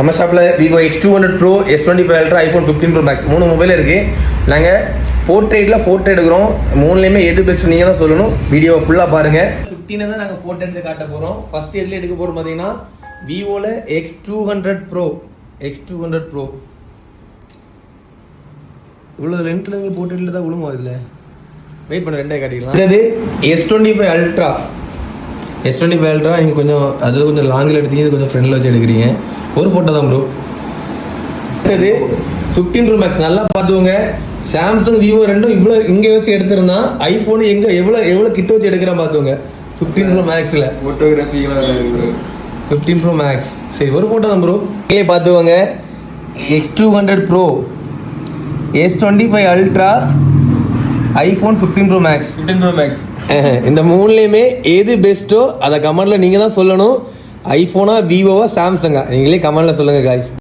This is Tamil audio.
நம்ம ஷாப்பில் Vivo X200 Pro, S25 Ultra, iPhone 15 Pro Max 3 mobile இருக்குது. நாங்கள் போர்ட்ரேட்டில் ஃபோட்டோ எடுக்கிறோம். மூணுலேயுமே எது பெஸ்ட் நீங்கள் தான் சொல்லணும். வீடியோவை ஃபுல்லாக பாருங்கள். 15 தான் நாங்கள் ஃபோட்டோ எடுத்து காட்ட போகிறோம். ஃபஸ்ட்டு எதில் எடுக்க போகிறோம் பார்த்தீங்கன்னா விவோவில் X200 Pro. இவ்வளோ லென்த்தில் இங்கே போர்ட்ரேட்டில் தான் விழுமா இதில். வெயிட் பண்ண ரெண்டே காட்டிக்கலாம். இது S25 Ultra. நீங்கள் கொஞ்சம் அது கொஞ்சம் லாங்கில் எடுத்தீங்க, கொஞ்சம் ஃப்ரெண்டில் வச்சு எடுக்கிறீங்க. ஒரு ஃபோட்டோ தான் ப்ரோ. அடுத்தது 15 Pro Max. நல்லா பார்த்துக்கோங்க. சாம்சங் விவோ ரெண்டும் இவ்வளோ இங்கே வச்சு எடுத்துருந்தா ஐஃபோனு எங்கே எவ்வளோ கிட்ட வச்சு எடுக்கிறேன் பார்த்துக்கோங்க. 15 Pro Maxல ஃபோட்டோகிராஃபிலாம் 15 Pro Max. சரி, ஒரு ஃபோட்டோ தான் ப்ரோ. இங்கே பார்த்துக்கோங்க. X200 Pro, S25 Ultra, iPhone 15 Pro Max. இந்த மூணுலேயுமே எது பெஸ்ட்டோ அதை கமெண்ட்ல நீங்கள் தான் சொல்லணும். ஐஃபோனா, விவோவா, சாம்சங்கா நீங்களே கமெண்ட்ல சொல்லுங்க காய்ஸ்.